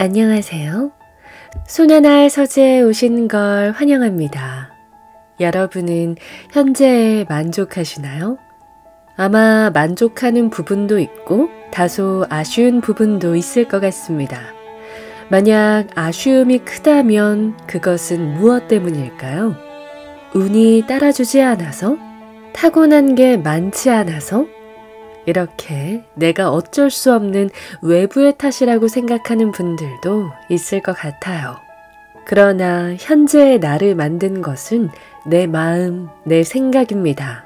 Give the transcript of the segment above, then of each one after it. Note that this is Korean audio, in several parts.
안녕하세요. 손하나의 서재에 오신 걸 환영합니다. 여러분은 현재에 만족하시나요? 아마 만족하는 부분도 있고 다소 아쉬운 부분도 있을 것 같습니다. 만약 아쉬움이 크다면 그것은 무엇 때문일까요? 운이 따라주지 않아서? 타고난 게 많지 않아서? 이렇게 내가 어쩔 수 없는 외부의 탓이라고 생각하는 분들도 있을 것 같아요. 그러나 현재의 나를 만든 것은 내 마음, 내 생각입니다.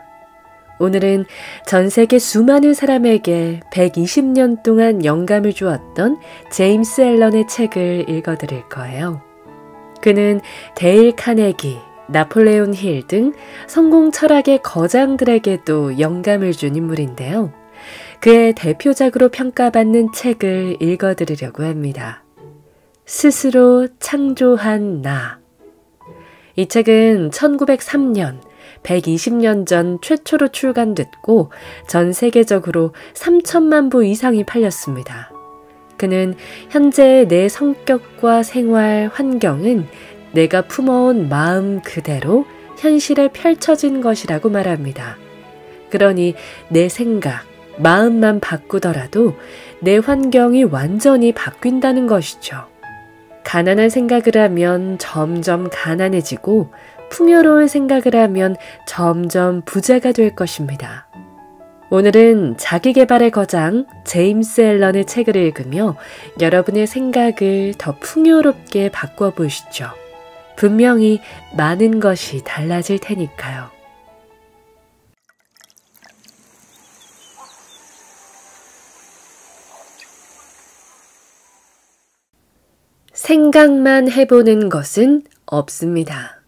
오늘은 전 세계 수많은 사람에게 120년 동안 영감을 주었던 제임스 앨런의 책을 읽어드릴 거예요. 그는 데일 카네기, 나폴레온 힐 등 성공 철학의 거장들에게도 영감을 준 인물인데요. 그의 대표작으로 평가받는 책을 읽어드리려고 합니다. 스스로 창조한 나. 이 책은 1903년, 120년 전 최초로 출간됐고 전 세계적으로 3천만 부 이상이 팔렸습니다. 그는 현재의 내 성격과 생활 환경은 내가 품어온 마음 그대로 현실에 펼쳐진 것이라고 말합니다. 그러니 내 생각, 마음만 바꾸더라도 내 환경이 완전히 바뀐다는 것이죠. 가난한 생각을 하면 점점 가난해지고 풍요로운 생각을 하면 점점 부자가 될 것입니다. 오늘은 자기계발의 거장 제임스 앨런의 책을 읽으며 여러분의 생각을 더 풍요롭게 바꿔보시죠. 분명히 많은 것이 달라질 테니까요. 생각만 해보는 것은 없습니다.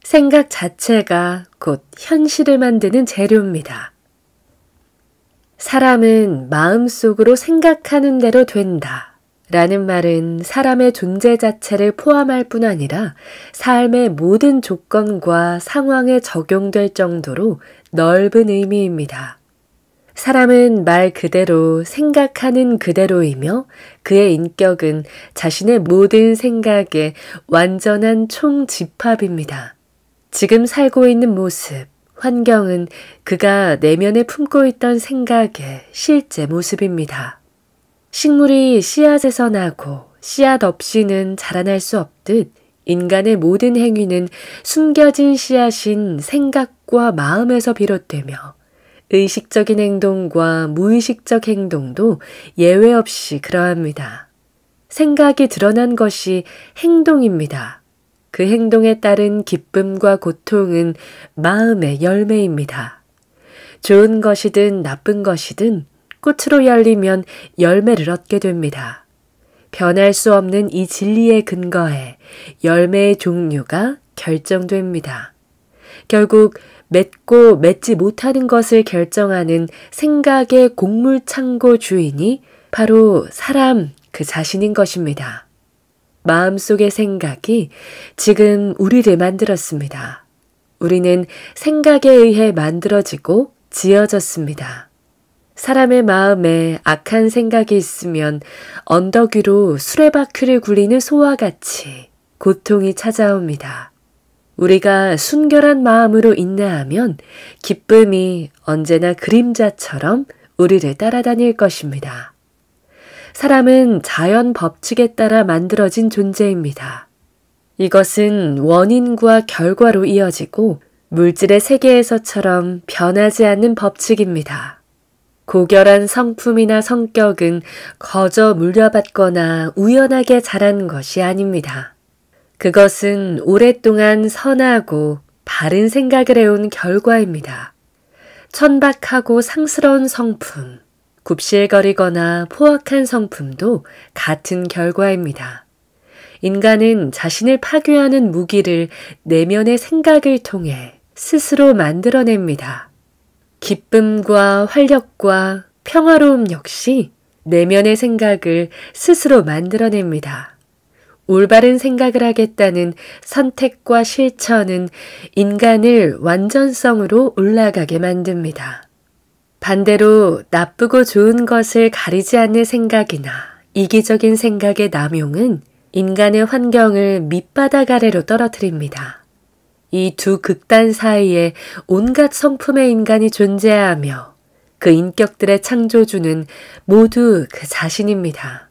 생각 자체가 곧 현실을 만드는 재료입니다. 사람은 마음속으로 생각하는 대로 된다 라는 말은 사람의 존재 자체를 포함할 뿐 아니라 삶의 모든 조건과 상황에 적용될 정도로 넓은 의미입니다. 사람은 말 그대로 생각하는 그대로이며 그의 인격은 자신의 모든 생각의 완전한 총집합입니다. 지금 살고 있는 모습, 환경은 그가 내면에 품고 있던 생각의 실제 모습입니다. 식물이 씨앗에서 나고 씨앗 없이는 자라날 수 없듯 인간의 모든 행위는 숨겨진 씨앗인 생각과 마음에서 비롯되며 의식적인 행동과 무의식적 행동도 예외 없이 그러합니다. 생각이 드러난 것이 행동입니다. 그 행동에 따른 기쁨과 고통은 마음의 열매입니다. 좋은 것이든 나쁜 것이든 꽃으로 열리면 열매를 얻게 됩니다. 변할 수 없는 이 진리에 근거해 열매의 종류가 결정됩니다. 결국 맺고 맺지 못하는 것을 결정하는 생각의 곡물창고 주인이 바로 사람 그 자신인 것입니다. 마음속의 생각이 지금 우리를 만들었습니다. 우리는 생각에 의해 만들어지고 지어졌습니다. 사람의 마음에 악한 생각이 있으면 언덕 위로 수레바퀴를 굴리는 소와 같이 고통이 찾아옵니다. 우리가 순결한 마음으로 인내하면 기쁨이 언제나 그림자처럼 우리를 따라다닐 것입니다. 사람은 자연 법칙에 따라 만들어진 존재입니다. 이것은 원인과 결과로 이어지고 물질의 세계에서처럼 변하지 않는 법칙입니다. 고결한 성품이나 성격은 거저 물려받거나 우연하게 자란 것이 아닙니다. 그것은 오랫동안 선하고 바른 생각을 해온 결과입니다. 천박하고 상스러운 성품, 굽실거리거나 포악한 성품도 같은 결과입니다. 인간은 자신을 파괴하는 무기를 내면의 생각을 통해 스스로 만들어냅니다. 기쁨과 활력과 평화로움 역시 내면의 생각을 스스로 만들어냅니다. 올바른 생각을 하겠다는 선택과 실천은 인간을 완전성으로 올라가게 만듭니다. 반대로 나쁘고 좋은 것을 가리지 않는 생각이나 이기적인 생각의 남용은 인간의 환경을 밑바닥 아래로 떨어뜨립니다. 이 두 극단 사이에 온갖 성품의 인간이 존재하며 그 인격들의 창조주는 모두 그 자신입니다.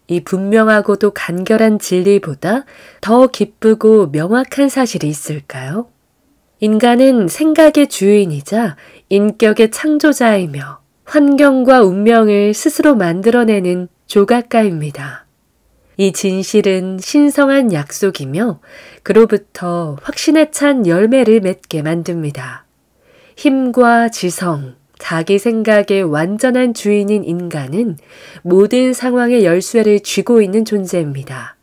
이 분명하고도 간결한 진리보다 더 기쁘고 명확한 사실이 있을까요? 인간은 생각의 주인이자 인격의 창조자이며 환경과 운명을 스스로 만들어내는 조각가입니다. 이 진실은 신성한 약속이며 그로부터 확신에 찬 열매를 맺게 만듭니다. 힘과 지성, 자기 생각의 완전한 주인인 인간은 모든 상황의 열쇠를 쥐고 있는 존재입니다.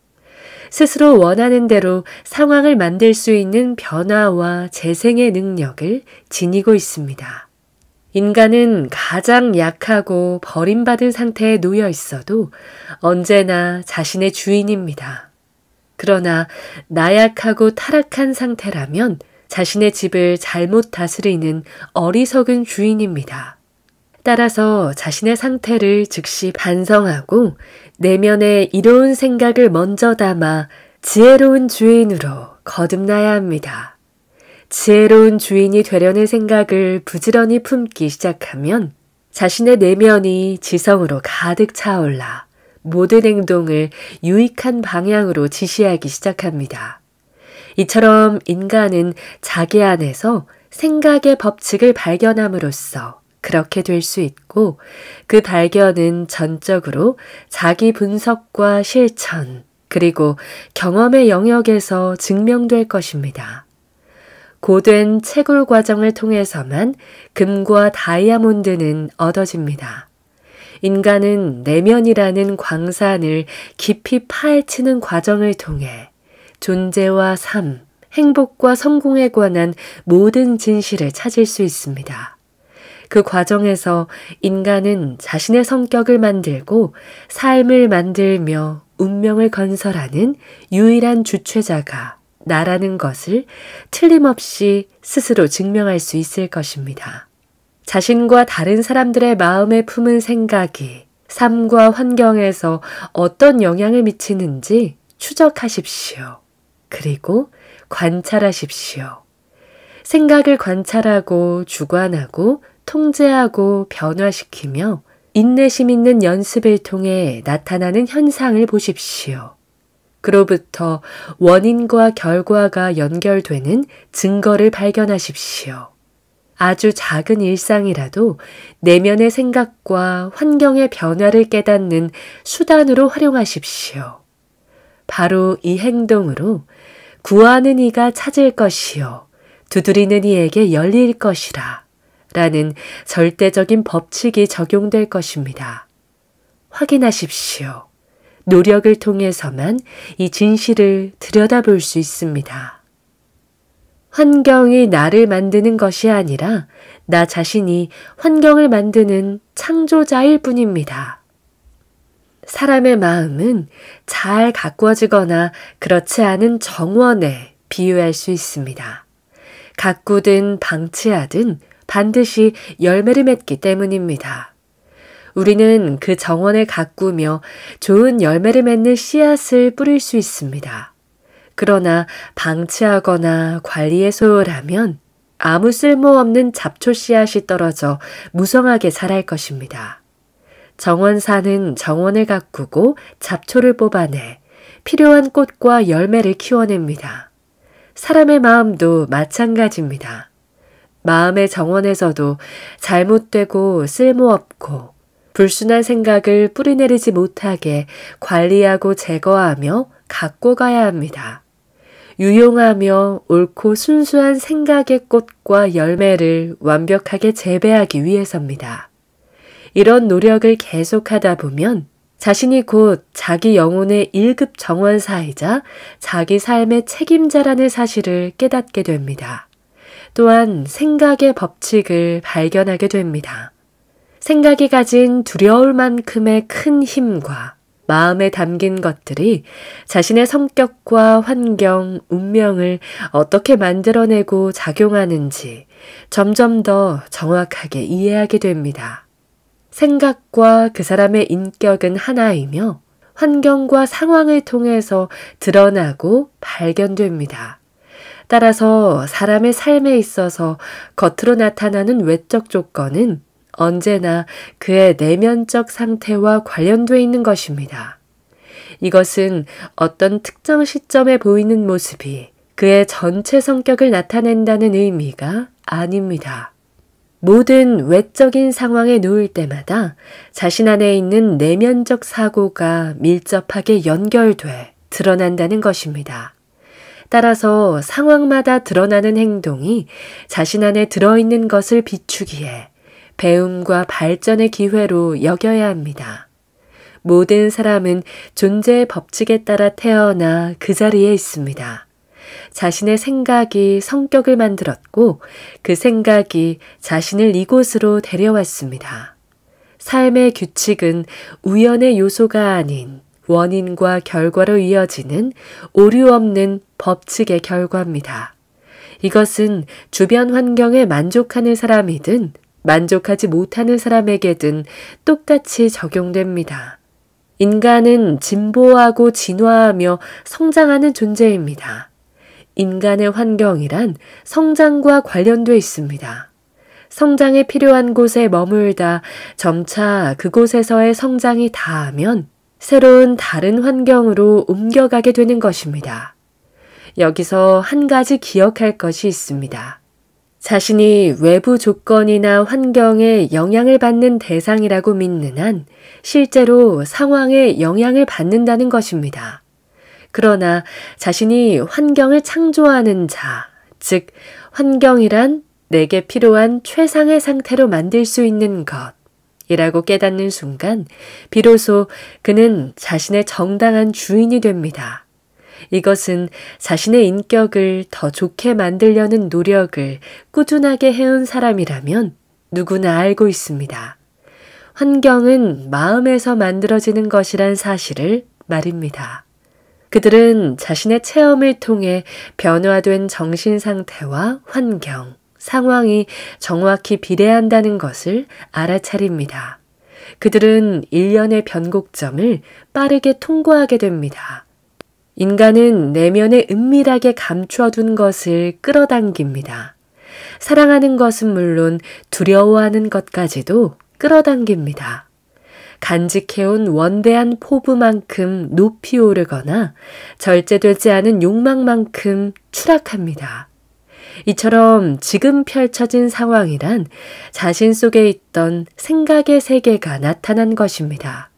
스스로 원하는 대로 상황을 만들 수 있는 변화와 재생의 능력을 지니고 있습니다. 인간은 가장 약하고 버림받은 상태에 놓여 있어도 언제나 자신의 주인입니다. 그러나 나약하고 타락한 상태라면 자신의 집을 잘못 다스리는 어리석은 주인입니다. 따라서 자신의 상태를 즉시 반성하고 내면에 이로운 생각을 먼저 담아 지혜로운 주인으로 거듭나야 합니다. 지혜로운 주인이 되려는 생각을 부지런히 품기 시작하면 자신의 내면이 지성으로 가득 차올라 모든 행동을 유익한 방향으로 지시하기 시작합니다. 이처럼 인간은 자기 안에서 생각의 법칙을 발견함으로써 그렇게 될 수 있고 그 발견은 전적으로 자기 분석과 실천 그리고 경험의 영역에서 증명될 것입니다. 고된 채굴 과정을 통해서만 금과 다이아몬드는 얻어집니다. 인간은 내면이라는 광산을 깊이 파헤치는 과정을 통해 존재와 삶, 행복과 성공에 관한 모든 진실을 찾을 수 있습니다. 그 과정에서 인간은 자신의 성격을 만들고 삶을 만들며 운명을 건설하는 유일한 주체자가 나라는 것을 틀림없이 스스로 증명할 수 있을 것입니다. 자신과 다른 사람들의 마음에 품은 생각이 삶과 환경에서 어떤 영향을 미치는지 추적하십시오. 그리고 관찰하십시오. 생각을 관찰하고 주관하고 통제하고 변화시키며 인내심 있는 연습을 통해 나타나는 현상을 보십시오. 그로부터 원인과 결과가 연결되는 증거를 발견하십시오. 아주 작은 일상이라도 내면의 생각과 환경의 변화를 깨닫는 수단으로 활용하십시오. 바로 이 행동으로 구하는 이가 찾을 것이요 두드리는 이에게 열릴 것이라 라는 절대적인 법칙이 적용될 것입니다. 확인하십시오. 노력을 통해서만 이 진실을 들여다볼 수 있습니다. 환경이 나를 만드는 것이 아니라 나 자신이 환경을 만드는 창조자일 뿐입니다. 사람의 마음은 잘 가꾸어지거나 그렇지 않은 정원에 비유할 수 있습니다. 가꾸든 방치하든 반드시 열매를 맺기 때문입니다. 우리는 그 정원을 가꾸며 좋은 열매를 맺는 씨앗을 뿌릴 수 있습니다. 그러나 방치하거나 관리에 소홀하면 아무 쓸모없는 잡초 씨앗이 떨어져 무성하게 자랄 것입니다. 정원사는 정원을 가꾸고 잡초를 뽑아내 필요한 꽃과 열매를 키워냅니다. 사람의 마음도 마찬가지입니다. 마음의 정원에서도 잘못되고 쓸모없고 불순한 생각을 뿌리내리지 못하게 관리하고 제거하며 갖고 가야 합니다. 유용하며 옳고 순수한 생각의 꽃과 열매를 완벽하게 재배하기 위해서입니다. 이런 노력을 계속하다 보면 자신이 곧 자기 영혼의 1급 정원사이자 자기 삶의 책임자라는 사실을 깨닫게 됩니다. 또한 생각의 법칙을 발견하게 됩니다. 생각이 가진 두려울 만큼의 큰 힘과 마음에 담긴 것들이 자신의 성격과 환경, 운명을 어떻게 만들어내고 작용하는지 점점 더 정확하게 이해하게 됩니다. 생각과 그 사람의 인격은 하나이며 환경과 상황을 통해서 드러나고 발견됩니다. 따라서 사람의 삶에 있어서 겉으로 나타나는 외적 조건은 언제나 그의 내면적 상태와 관련되어 있는 것입니다. 이것은 어떤 특정 시점에 보이는 모습이 그의 전체 성격을 나타낸다는 의미가 아닙니다. 모든 외적인 상황에 놓일 때마다 자신 안에 있는 내면적 사고가 밀접하게 연결돼 드러난다는 것입니다. 따라서 상황마다 드러나는 행동이 자신 안에 들어있는 것을 비추기에 배움과 발전의 기회로 여겨야 합니다. 모든 사람은 존재의 법칙에 따라 태어나 그 자리에 있습니다. 자신의 생각이 성격을 만들었고 그 생각이 자신을 이곳으로 데려왔습니다. 삶의 규칙은 우연의 요소가 아닌 원인과 결과로 이어지는 오류 없는 법칙의 결과입니다. 이것은 주변 환경에 만족하는 사람이든 만족하지 못하는 사람에게든 똑같이 적용됩니다. 인간은 진보하고 진화하며 성장하는 존재입니다. 인간의 환경이란 성장과 관련되어 있습니다. 성장에 필요한 곳에 머물다 점차 그곳에서의 성장이 다하면 새로운 다른 환경으로 옮겨가게 되는 것입니다. 여기서 한 가지 기억할 것이 있습니다. 자신이 외부 조건이나 환경에 영향을 받는 대상이라고 믿는 한 실제로 상황에 영향을 받는다는 것입니다. 그러나 자신이 환경을 창조하는 자, 즉 환경이란 내게 필요한 최상의 상태로 만들 수 있는 것이라고 깨닫는 순간 비로소 그는 자신의 정당한 주인이 됩니다. 이것은 자신의 인격을 더 좋게 만들려는 노력을 꾸준하게 해온 사람이라면 누구나 알고 있습니다. 환경은 마음에서 만들어지는 것이란 사실을 말입니다. 그들은 자신의 체험을 통해 변화된 정신 상태와 환경, 상황이 정확히 비례한다는 것을 알아차립니다. 그들은 일련의 변곡점을 빠르게 통과하게 됩니다. 인간은 내면에 은밀하게 감추어둔 것을 끌어당깁니다. 사랑하는 것은 물론 두려워하는 것까지도 끌어당깁니다. 간직해온 원대한 포부만큼 높이 오르거나 절제되지 않은 욕망만큼 추락합니다. 이처럼 지금 펼쳐진 상황이란 자신 속에 있던 생각의 세계가 나타난 것입니다.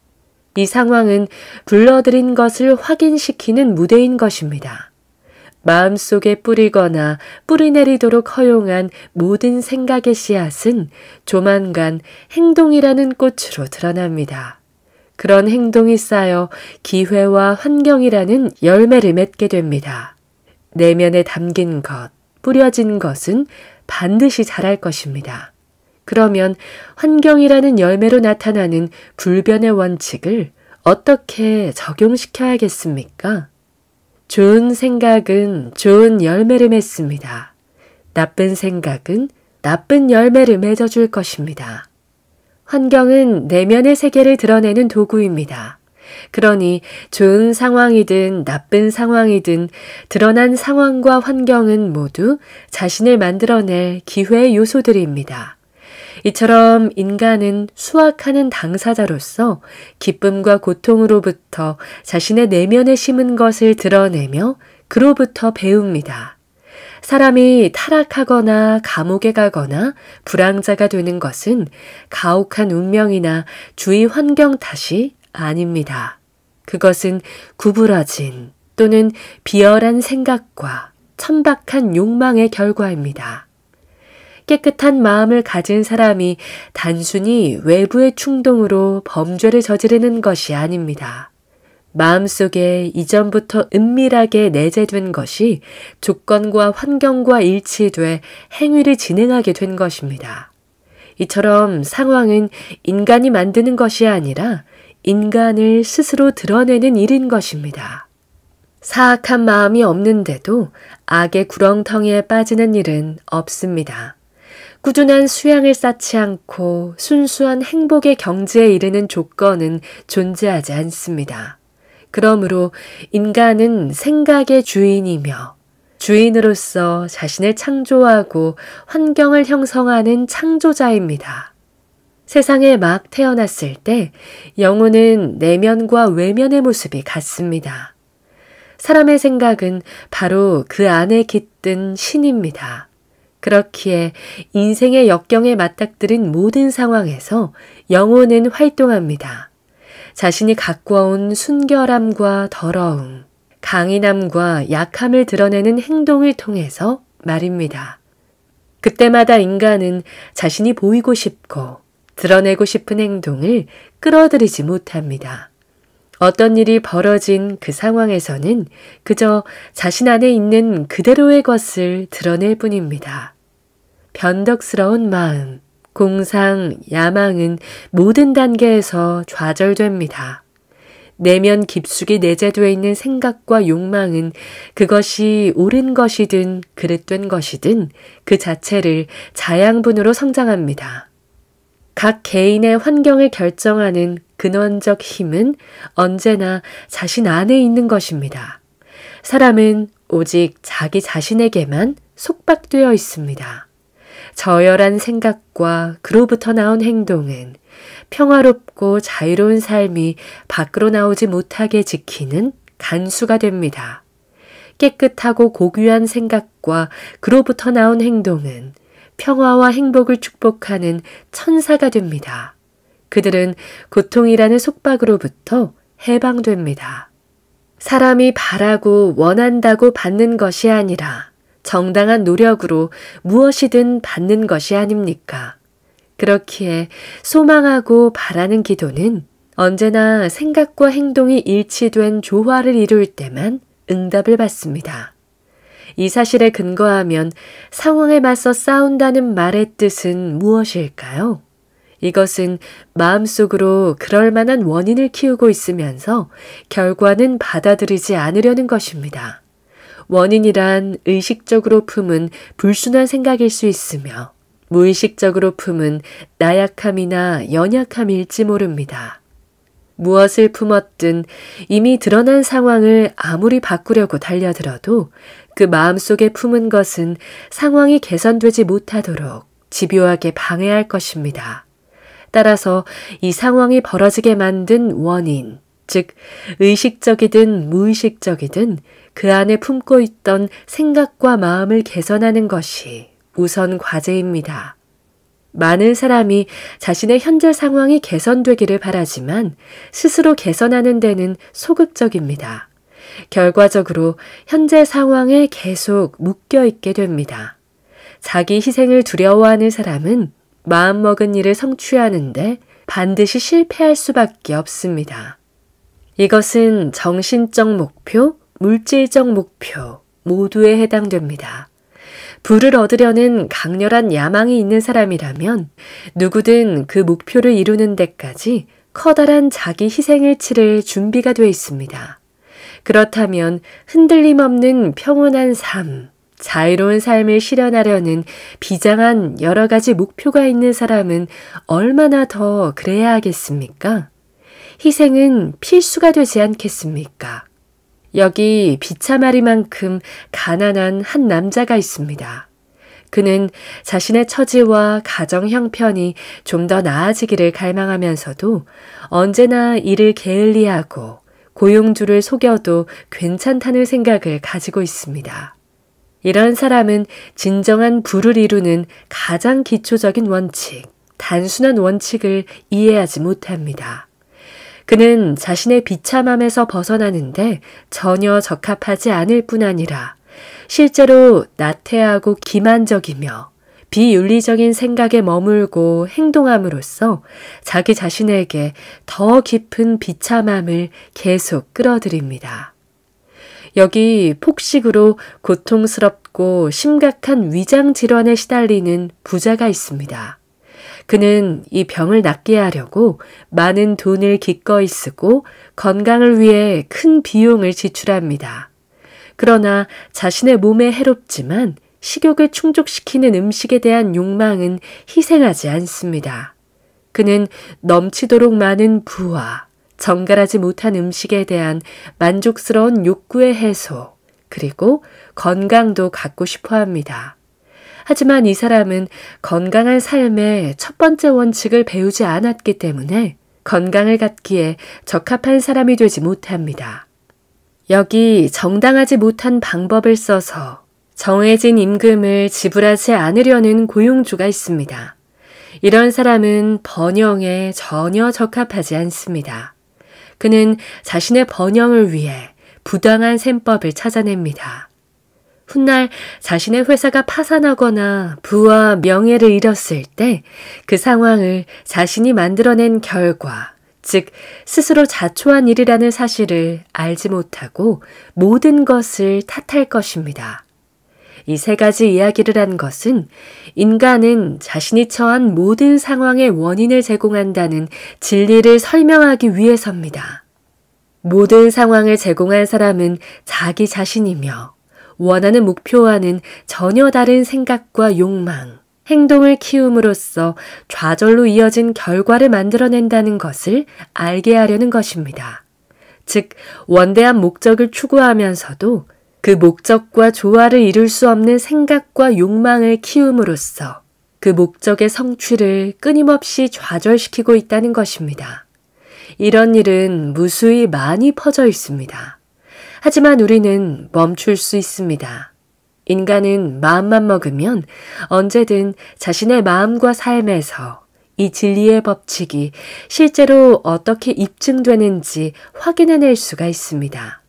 이 상황은 불러들인 것을 확인시키는 무대인 것입니다. 마음속에 뿌리거나 뿌리내리도록 허용한 모든 생각의 씨앗은 조만간 행동이라는 꽃으로 드러납니다. 그런 행동이 쌓여 기회와 환경이라는 열매를 맺게 됩니다. 내면에 담긴 것, 뿌려진 것은 반드시 자랄 것입니다. 그러면 환경이라는 열매로 나타나는 불변의 원칙을 어떻게 적용시켜야겠습니까? 좋은 생각은 좋은 열매를 맺습니다. 나쁜 생각은 나쁜 열매를 맺어줄 것입니다. 환경은 내면의 세계를 드러내는 도구입니다. 그러니 좋은 상황이든 나쁜 상황이든 드러난 상황과 환경은 모두 자신을 만들어낼 기회의 요소들입니다. 이처럼 인간은 수확하는 당사자로서 기쁨과 고통으로부터 자신의 내면에 심은 것을 드러내며 그로부터 배웁니다. 사람이 타락하거나 감옥에 가거나 불황자가 되는 것은 가혹한 운명이나 주위 환경 탓이 아닙니다. 그것은 구부러진 또는 비열한 생각과 천박한 욕망의 결과입니다. 깨끗한 마음을 가진 사람이 단순히 외부의 충동으로 범죄를 저지르는 것이 아닙니다. 마음속에 이전부터 은밀하게 내재된 것이 조건과 환경과 일치돼 행위를 진행하게 된 것입니다. 이처럼 상황은 인간이 만드는 것이 아니라 인간을 스스로 드러내는 일인 것입니다. 사악한 마음이 없는데도 악의 구렁텅이에 빠지는 일은 없습니다. 꾸준한 수양을 쌓지 않고 순수한 행복의 경지에 이르는 조건은 존재하지 않습니다. 그러므로 인간은 생각의 주인이며 주인으로서 자신을 창조하고 환경을 형성하는 창조자입니다. 세상에 막 태어났을 때 영혼은 내면과 외면의 모습이 같습니다. 사람의 생각은 바로 그 안에 깃든 신입니다. 그렇기에 인생의 역경에 맞닥뜨린 모든 상황에서 영혼은 활동합니다. 자신이 갖고 온 순결함과 더러움, 강인함과 약함을 드러내는 행동을 통해서 말입니다. 그때마다 인간은 자신이 보이고 싶고 드러내고 싶은 행동을 끌어들이지 못합니다. 어떤 일이 벌어진 그 상황에서는 그저 자신 안에 있는 그대로의 것을 드러낼 뿐입니다. 변덕스러운 마음, 공상, 야망은 모든 단계에서 좌절됩니다. 내면 깊숙이 내재되어 있는 생각과 욕망은 그것이 옳은 것이든 그릇된 것이든 그 자체를 자양분으로 성장합니다. 각 개인의 환경을 결정하는 근원적 힘은 언제나 자신 안에 있는 것입니다. 사람은 오직 자기 자신에게만 속박되어 있습니다. 저열한 생각과 그로부터 나온 행동은 평화롭고 자유로운 삶이 밖으로 나오지 못하게 지키는 간수가 됩니다. 깨끗하고 고귀한 생각과 그로부터 나온 행동은 평화와 행복을 축복하는 천사가 됩니다. 그들은 고통이라는 속박으로부터 해방됩니다. 사람이 바라고 원한다고 받는 것이 아니라 정당한 노력으로 무엇이든 받는 것이 아닙니까? 그렇기에 소망하고 바라는 기도는 언제나 생각과 행동이 일치된 조화를 이룰 때만 응답을 받습니다. 이 사실에 근거하면 상황에 맞서 싸운다는 말의 뜻은 무엇일까요? 이것은 마음속으로 그럴 만한 원인을 키우고 있으면서 결과는 받아들이지 않으려는 것입니다. 원인이란 의식적으로 품은 불순한 생각일 수 있으며 무의식적으로 품은 나약함이나 연약함일지 모릅니다. 무엇을 품었든 이미 드러난 상황을 아무리 바꾸려고 달려들어도 그 마음속에 품은 것은 상황이 개선되지 못하도록 집요하게 방해할 것입니다. 따라서 이 상황이 벌어지게 만든 원인, 즉 의식적이든 무의식적이든 그 안에 품고 있던 생각과 마음을 개선하는 것이 우선 과제입니다. 많은 사람이 자신의 현재 상황이 개선되기를 바라지만 스스로 개선하는 데는 소극적입니다. 결과적으로 현재 상황에 계속 묶여있게 됩니다. 자기 희생을 두려워하는 사람은 마음먹은 일을 성취하는데 반드시 실패할 수밖에 없습니다. 이것은 정신적 목표, 물질적 목표 모두에 해당됩니다. 부를 얻으려는 강렬한 야망이 있는 사람이라면 누구든 그 목표를 이루는 데까지 커다란 자기 희생을 치를 준비가 되어 있습니다. 그렇다면 흔들림 없는 평온한 삶, 자유로운 삶을 실현하려는 비장한 여러 가지 목표가 있는 사람은 얼마나 더 그래야 하겠습니까? 희생은 필수가 되지 않겠습니까? 여기 비참하리만큼 가난한 한 남자가 있습니다. 그는 자신의 처지와 가정 형편이 좀 더 나아지기를 갈망하면서도 언제나 이를 게을리하고 고용주를 속여도 괜찮다는 생각을 가지고 있습니다. 이런 사람은 진정한 부를 이루는 가장 기초적인 원칙, 단순한 원칙을 이해하지 못합니다. 그는 자신의 비참함에서 벗어나는데 전혀 적합하지 않을 뿐 아니라 실제로 나태하고 기만적이며 비윤리적인 생각에 머물고 행동함으로써 자기 자신에게 더 깊은 비참함을 계속 끌어들입니다. 여기 폭식으로 고통스럽고 심각한 위장 질환에 시달리는 부자가 있습니다. 그는 이 병을 낫게 하려고 많은 돈을 기꺼이 쓰고 건강을 위해 큰 비용을 지출합니다. 그러나 자신의 몸에 해롭지만 식욕을 충족시키는 음식에 대한 욕망은 희생하지 않습니다. 그는 넘치도록 많은 부와 정갈하지 못한 음식에 대한 만족스러운 욕구의 해소, 그리고 건강도 갖고 싶어 합니다. 하지만 이 사람은 건강한 삶의 첫 번째 원칙을 배우지 않았기 때문에 건강을 갖기에 적합한 사람이 되지 못합니다. 여기 정당하지 못한 방법을 써서 정해진 임금을 지불하지 않으려는 고용주가 있습니다. 이런 사람은 번영에 전혀 적합하지 않습니다. 그는 자신의 번영을 위해 부당한 셈법을 찾아냅니다. 훗날 자신의 회사가 파산하거나 부와 명예를 잃었을 때 그 상황을 자신이 만들어낸 결과, 즉 스스로 자초한 일이라는 사실을 알지 못하고 모든 것을 탓할 것입니다. 이 세 가지 이야기를 한 것은 인간은 자신이 처한 모든 상황의 원인을 제공한다는 진리를 설명하기 위해서입니다. 모든 상황을 제공한 사람은 자기 자신이며 원하는 목표와는 전혀 다른 생각과 욕망, 행동을 키움으로써 좌절로 이어진 결과를 만들어낸다는 것을 알게 하려는 것입니다. 즉, 원대한 목적을 추구하면서도 그 목적과 조화를 이룰 수 없는 생각과 욕망을 키움으로써 그 목적의 성취를 끊임없이 좌절시키고 있다는 것입니다. 이런 일은 무수히 많이 퍼져 있습니다. 하지만 우리는 멈출 수 있습니다. 인간은 마음만 먹으면 언제든 자신의 마음과 삶에서 이 진리의 법칙이 실제로 어떻게 입증되는지 확인해낼 수가 있습니다.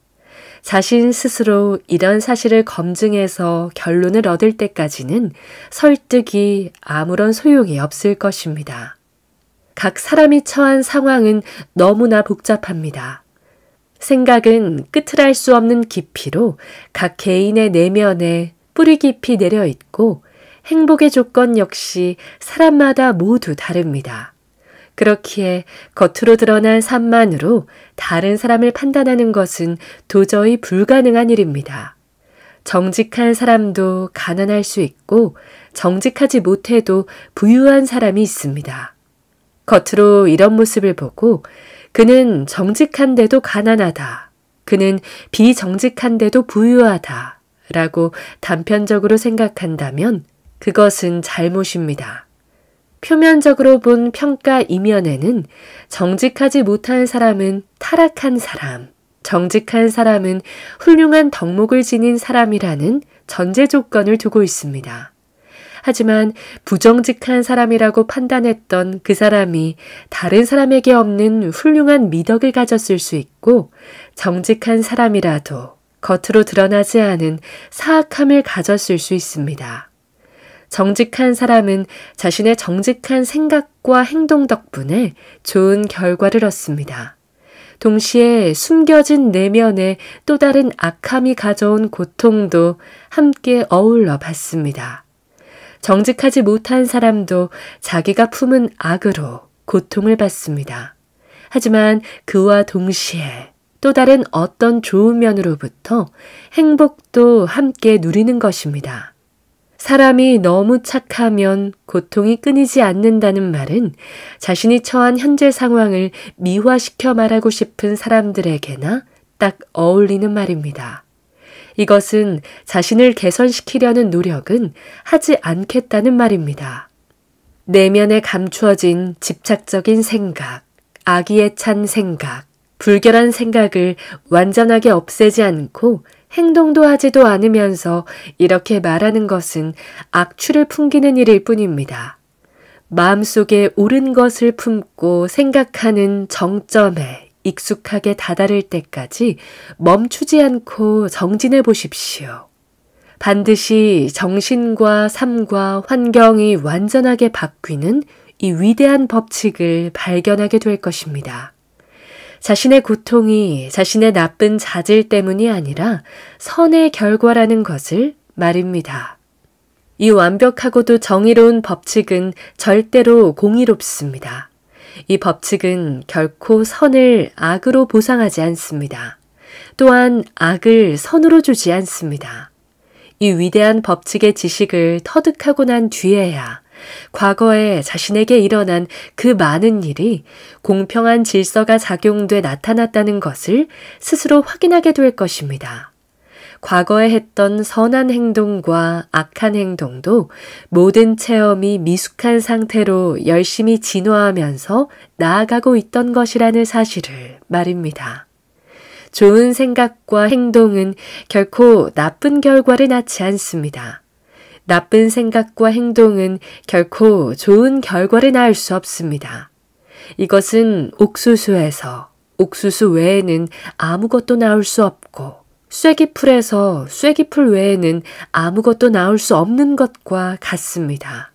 자신 스스로 이런 사실을 검증해서 결론을 얻을 때까지는 설득이 아무런 소용이 없을 것입니다. 각 사람이 처한 상황은 너무나 복잡합니다. 생각은 끝을 알 수 없는 깊이로 각 개인의 내면에 뿌리 깊이 내려 있고 행복의 조건 역시 사람마다 모두 다릅니다. 그렇기에 겉으로 드러난 삶만으로 다른 사람을 판단하는 것은 도저히 불가능한 일입니다. 정직한 사람도 가난할 수 있고 정직하지 못해도 부유한 사람이 있습니다. 겉으로 이런 모습을 보고 그는 정직한데도 가난하다. 그는 비정직한데도 부유하다. 라고 단편적으로 생각한다면 그것은 잘못입니다. 표면적으로 본 평가 이면에는 정직하지 못한 사람은 타락한 사람, 정직한 사람은 훌륭한 덕목을 지닌 사람이라는 전제 조건을 두고 있습니다. 하지만 부정직한 사람이라고 판단했던 그 사람이 다른 사람에게 없는 훌륭한 미덕을 가졌을 수 있고 정직한 사람이라도 겉으로 드러나지 않은 사악함을 가졌을 수 있습니다. 정직한 사람은 자신의 정직한 생각과 행동 덕분에 좋은 결과를 얻습니다. 동시에 숨겨진 내면에 또 다른 악함이 가져온 고통도 함께 어울러 받습니다. 정직하지 못한 사람도 자기가 품은 악으로 고통을 받습니다. 하지만 그와 동시에 또 다른 어떤 좋은 면으로부터 행복도 함께 누리는 것입니다. 사람이 너무 착하면 고통이 끊이지 않는다는 말은 자신이 처한 현재 상황을 미화시켜 말하고 싶은 사람들에게나 딱 어울리는 말입니다. 이것은 자신을 개선시키려는 노력은 하지 않겠다는 말입니다. 내면에 감추어진 집착적인 생각, 악의에 찬 생각, 불결한 생각을 완전하게 없애지 않고 행동도 하지도 않으면서 이렇게 말하는 것은 악취를 풍기는 일일 뿐입니다. 마음속에 옳은 것을 품고 생각하는 정점에 익숙하게 다다를 때까지 멈추지 않고 정진해 보십시오. 반드시 정신과 삶과 환경이 완전하게 바뀌는 이 위대한 법칙을 발견하게 될 것입니다. 자신의 고통이 자신의 나쁜 자질 때문이 아니라 선의 결과라는 것을 말입니다. 이 완벽하고도 정의로운 법칙은 절대로 공의롭습니다. 이 법칙은 결코 선을 악으로 보상하지 않습니다. 또한 악을 선으로 주지 않습니다. 이 위대한 법칙의 지식을 터득하고 난 뒤에야 과거에 자신에게 일어난 그 많은 일이 공평한 질서가 작용돼 나타났다는 것을 스스로 확인하게 될 것입니다. 과거에 했던 선한 행동과 악한 행동도 모든 체험이 미숙한 상태로 열심히 진화하면서 나아가고 있던 것이라는 사실을 말입니다. 좋은 생각과 행동은 결코 나쁜 결과를 낳지 않습니다. 나쁜 생각과 행동은 결코 좋은 결과를 낳을 수 없습니다. 이것은 옥수수에서 옥수수 외에는 아무것도 나올 수 없고 쐐기풀에서 쐐기풀 외에는 아무것도 나올 수 없는 것과 같습니다.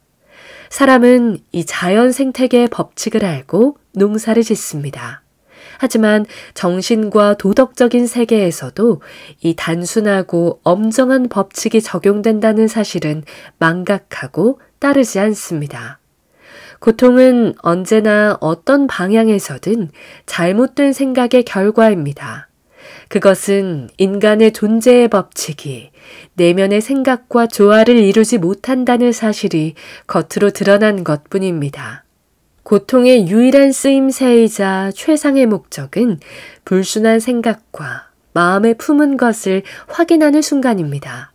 사람은 이 자연 생태계의 법칙을 알고 농사를 짓습니다. 하지만 정신과 도덕적인 세계에서도 이 단순하고 엄정한 법칙이 적용된다는 사실은 망각하고 따르지 않습니다. 고통은 언제나 어떤 방향에서든 잘못된 생각의 결과입니다. 그것은 인간의 존재의 법칙이 내면의 생각과 조화를 이루지 못한다는 사실이 겉으로 드러난 것뿐입니다. 고통의 유일한 쓰임새이자 최상의 목적은 불순한 생각과 마음에 품은 것을 확인하는 순간입니다.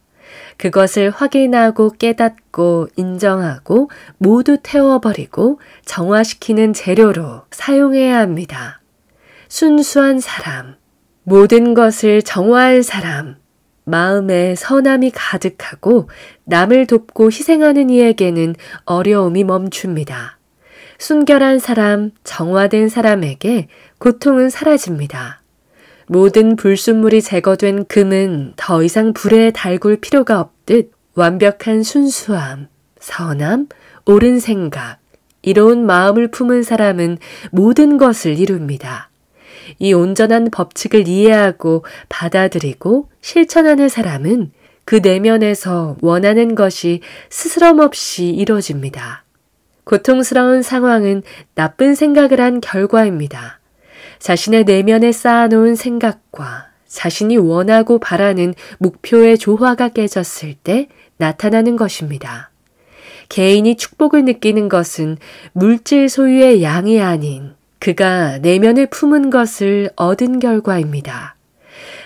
그것을 확인하고 깨닫고 인정하고 모두 태워버리고 정화시키는 재료로 사용해야 합니다. 순수한 사람, 모든 것을 정화한 사람, 마음에 선함이 가득하고 남을 돕고 희생하는 이에게는 어려움이 멈춥니다. 순결한 사람, 정화된 사람에게 고통은 사라집니다. 모든 불순물이 제거된 금은 더 이상 불에 달굴 필요가 없듯 완벽한 순수함, 선함, 옳은 생각, 이로운 마음을 품은 사람은 모든 것을 이룹니다. 이 온전한 법칙을 이해하고 받아들이고 실천하는 사람은 그 내면에서 원하는 것이 스스럼 없이 이루어집니다. 고통스러운 상황은 나쁜 생각을 한 결과입니다. 자신의 내면에 쌓아놓은 생각과 자신이 원하고 바라는 목표의 조화가 깨졌을 때 나타나는 것입니다. 개인이 축복을 느끼는 것은 물질 소유의 양이 아닌 그가 내면에 품은 것을 얻은 결과입니다.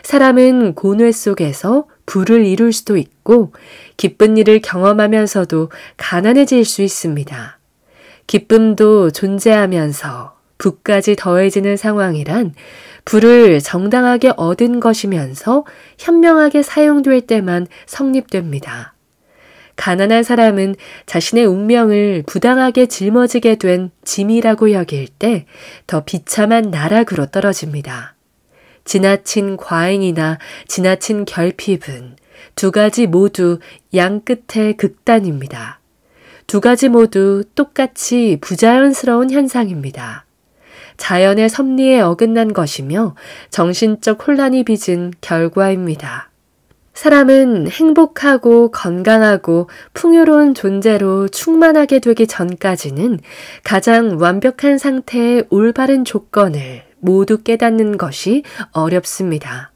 사람은 고뇌 속에서 부를 이룰 수도 있고 기쁜 일을 경험하면서도 가난해질 수 있습니다. 기쁨도 존재하면서 부까지 더해지는 상황이란 부를 정당하게 얻은 것이면서 현명하게 사용될 때만 성립됩니다. 가난한 사람은 자신의 운명을 부당하게 짊어지게 된 짐이라고 여길 때 더 비참한 나락으로 떨어집니다. 지나친 과잉이나 지나친 결핍은 두 가지 모두 양 끝의 극단입니다. 두 가지 모두 똑같이 부자연스러운 현상입니다. 자연의 섭리에 어긋난 것이며 정신적 혼란이 빚은 결과입니다. 사람은 행복하고 건강하고 풍요로운 존재로 충만하게 되기 전까지는 가장 완벽한 상태의 올바른 조건을 모두 깨닫는 것이 어렵습니다.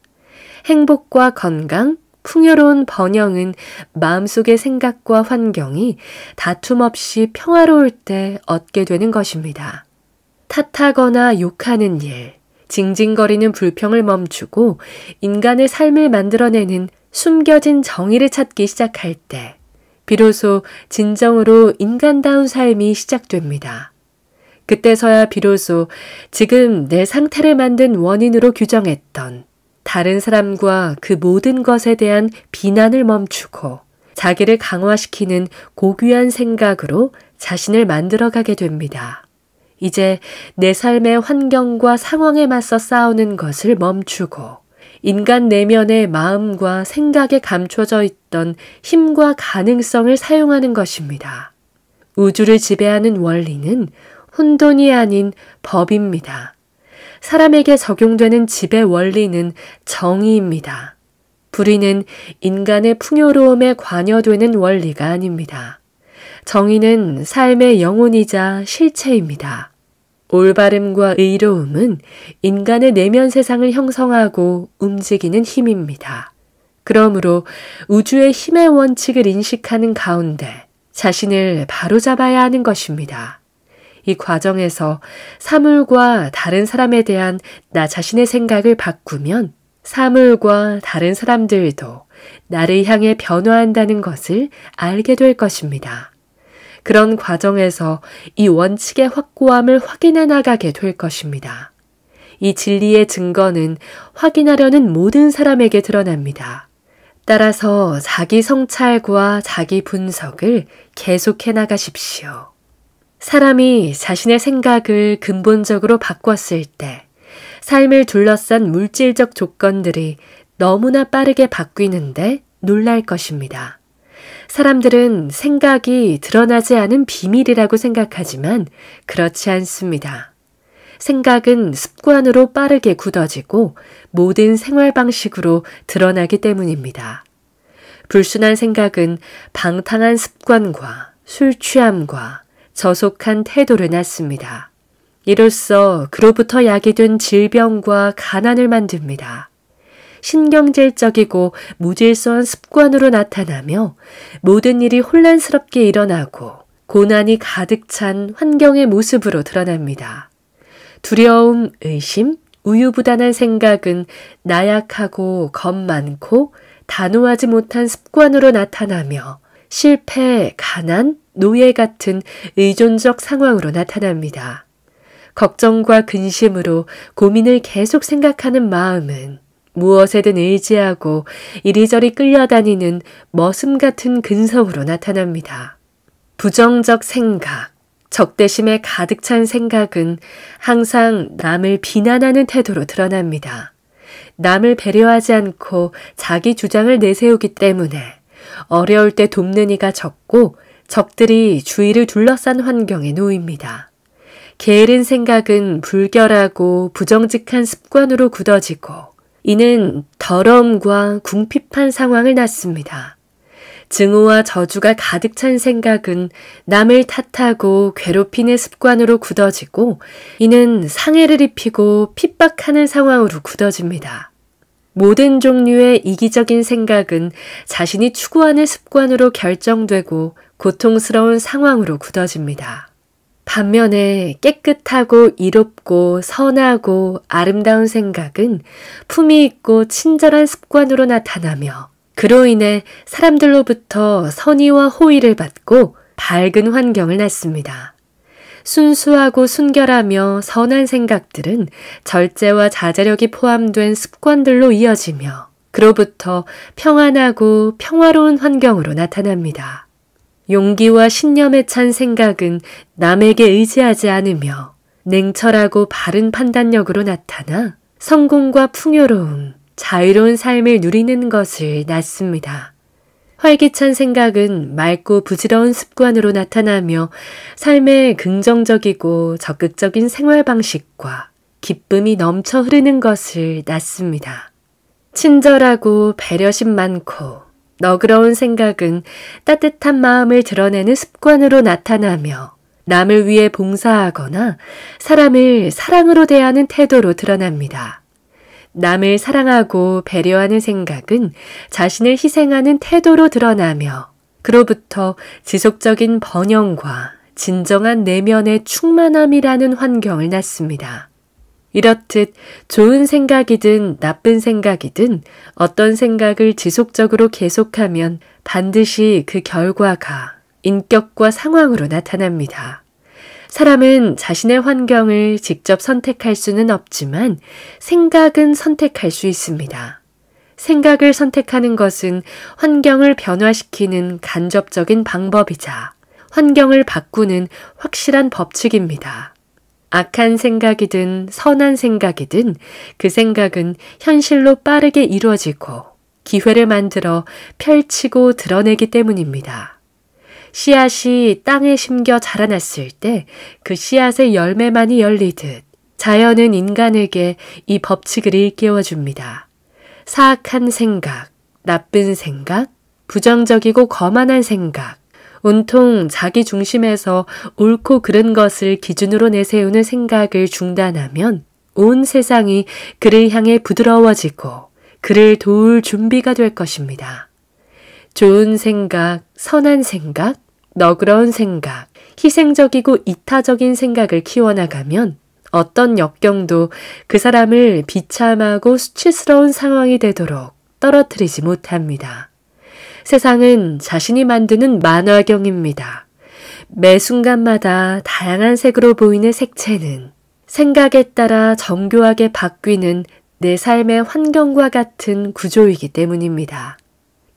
행복과 건강, 풍요로운 번영은 마음속의 생각과 환경이 다툼 없이 평화로울 때 얻게 되는 것입니다. 탓하거나 욕하는 일, 징징거리는 불평을 멈추고 인간의 삶을 만들어내는 숨겨진 정의를 찾기 시작할 때 비로소 진정으로 인간다운 삶이 시작됩니다. 그때서야 비로소 지금 내 상태를 만든 원인으로 규정했던 다른 사람과 그 모든 것에 대한 비난을 멈추고 자기를 강화시키는 고귀한 생각으로 자신을 만들어가게 됩니다. 이제 내 삶의 환경과 상황에 맞서 싸우는 것을 멈추고 인간 내면의 마음과 생각에 감춰져 있던 힘과 가능성을 사용하는 것입니다. 우주를 지배하는 원리는 혼돈이 아닌 법입니다. 사람에게 적용되는 지배 원리는 정의입니다. 불의는 인간의 풍요로움에 관여되는 원리가 아닙니다. 정의는 삶의 영혼이자 실체입니다. 올바름과 의로움은 인간의 내면 세상을 형성하고 움직이는 힘입니다. 그러므로 우주의 힘의 원칙을 인식하는 가운데 자신을 바로잡아야 하는 것입니다. 이 과정에서 사물과 다른 사람에 대한 나 자신의 생각을 바꾸면 사물과 다른 사람들도 나를 향해 변화한다는 것을 알게 될 것입니다. 그런 과정에서 이 원칙의 확고함을 확인해 나가게 될 것입니다. 이 진리의 증거는 확인하려는 모든 사람에게 드러납니다. 따라서 자기 성찰과 자기 분석을 계속해 나가십시오. 사람이 자신의 생각을 근본적으로 바꿨을 때 삶을 둘러싼 물질적 조건들이 너무나 빠르게 바뀌는데 놀랄 것입니다. 사람들은 생각이 드러나지 않은 비밀이라고 생각하지만 그렇지 않습니다. 생각은 습관으로 빠르게 굳어지고 모든 생활 방식으로 드러나기 때문입니다. 불순한 생각은 방탕한 습관과 술 취함과 저속한 태도를 낳습니다. 이로써 그로부터 야기된 질병과 가난을 만듭니다. 신경질적이고 무질서한 습관으로 나타나며 모든 일이 혼란스럽게 일어나고 고난이 가득 찬 환경의 모습으로 드러납니다. 두려움, 의심, 우유부단한 생각은 나약하고 겁 많고 단호하지 못한 습관으로 나타나며 실패, 가난, 노예 같은 의존적 상황으로 나타납니다. 걱정과 근심으로 고민을 계속 생각하는 마음은 무엇에든 의지하고 이리저리 끌려다니는 머슴 같은 근성으로 나타납니다. 부정적 생각, 적대심에 가득 찬 생각은 항상 남을 비난하는 태도로 드러납니다. 남을 배려하지 않고 자기 주장을 내세우기 때문에 어려울 때 돕는 이가 적고 적들이 주위를 둘러싼 환경에 놓입니다. 게으른 생각은 불결하고 부정직한 습관으로 굳어지고 이는 더러움과 궁핍한 상황을 낳습니다. 증오와 저주가 가득 찬 생각은 남을 탓하고 괴롭히는 습관으로 굳어지고 이는 상해를 입히고 핍박하는 상황으로 굳어집니다. 모든 종류의 이기적인 생각은 자신이 추구하는 습관으로 결정되고 고통스러운 상황으로 굳어집니다. 반면에 깨끗하고 이롭고 선하고 아름다운 생각은 품위 있고 친절한 습관으로 나타나며 그로 인해 사람들로부터 선의와 호의를 받고 밝은 환경을 낳습니다. 순수하고 순결하며 선한 생각들은 절제와 자제력이 포함된 습관들로 이어지며 그로부터 평안하고 평화로운 환경으로 나타납니다. 용기와 신념에 찬 생각은 남에게 의지하지 않으며 냉철하고 바른 판단력으로 나타나 성공과 풍요로움, 자유로운 삶을 누리는 것을 낳습니다. 활기찬 생각은 맑고 부지런한 습관으로 나타나며 삶의 긍정적이고 적극적인 생활 방식과 기쁨이 넘쳐 흐르는 것을 낳습니다. 친절하고 배려심 많고 너그러운 생각은 따뜻한 마음을 드러내는 습관으로 나타나며 남을 위해 봉사하거나 사람을 사랑으로 대하는 태도로 드러납니다. 남을 사랑하고 배려하는 생각은 자신을 희생하는 태도로 드러나며 그로부터 지속적인 번영과 진정한 내면의 충만함이라는 환경을 낳습니다. 이렇듯 좋은 생각이든 나쁜 생각이든 어떤 생각을 지속적으로 계속하면 반드시 그 결과가 인격과 상황으로 나타납니다. 사람은 자신의 환경을 직접 선택할 수는 없지만 생각은 선택할 수 있습니다. 생각을 선택하는 것은 환경을 변화시키는 간접적인 방법이자 환경을 바꾸는 확실한 법칙입니다. 악한 생각이든 선한 생각이든 그 생각은 현실로 빠르게 이루어지고 기회를 만들어 펼치고 드러내기 때문입니다. 씨앗이 땅에 심겨 자라났을 때 그 씨앗의 열매만이 열리듯 자연은 인간에게 이 법칙을 일깨워 줍니다. 사악한 생각, 나쁜 생각, 부정적이고 거만한 생각, 온통 자기 중심에서 옳고 그른 것을 기준으로 내세우는 생각을 중단하면 온 세상이 그를 향해 부드러워지고 그를 도울 준비가 될 것입니다. 좋은 생각, 선한 생각, 너그러운 생각, 희생적이고 이타적인 생각을 키워나가면 어떤 역경도 그 사람을 비참하고 수치스러운 상황이 되도록 떨어뜨리지 못합니다. 세상은 자신이 만드는 만화경입니다. 매 순간마다 다양한 색으로 보이는 색채는 생각에 따라 정교하게 바뀌는 내 삶의 환경과 같은 구조이기 때문입니다.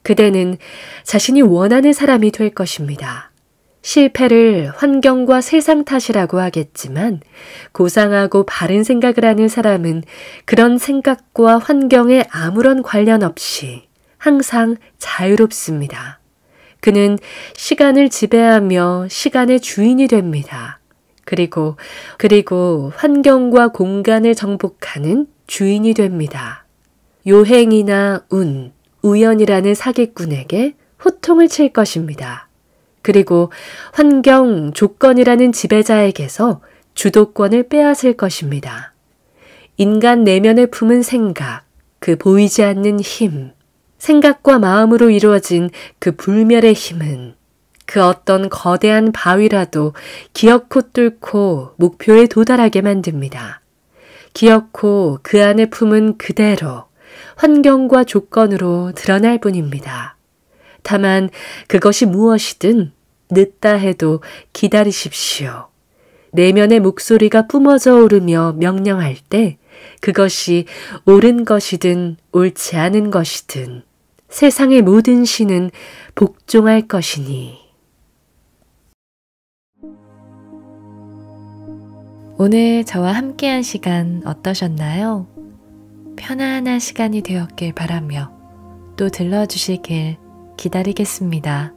그대는 자신이 원하는 사람이 될 것입니다. 실패를 환경과 세상 탓이라고 하겠지만 고상하고 바른 생각을 하는 사람은 그런 생각과 환경에 아무런 관련 없이 항상 자유롭습니다. 그는 시간을 지배하며 시간의 주인이 됩니다. 그리고 환경과 공간을 정복하는 주인이 됩니다. 요행이나 운, 우연이라는 사기꾼에게 호통을 칠 것입니다. 그리고 환경, 조건이라는 지배자에게서 주도권을 빼앗을 것입니다. 인간 내면에 품은 생각, 그 보이지 않는 힘, 생각과 마음으로 이루어진 그 불멸의 힘은 그 어떤 거대한 바위라도 기어코 뚫고 목표에 도달하게 만듭니다. 기어코 그 안에 품은 그대로 환경과 조건으로 드러날 뿐입니다. 다만 그것이 무엇이든 늦다 해도 기다리십시오. 내면의 목소리가 뿜어져 오르며 명령할 때 그것이 옳은 것이든 옳지 않은 것이든 세상의 모든 신은 복종할 것이니. 오늘 저와 함께한 시간 어떠셨나요? 편안한 시간이 되었길 바라며 또 들러주시길 기다리겠습니다.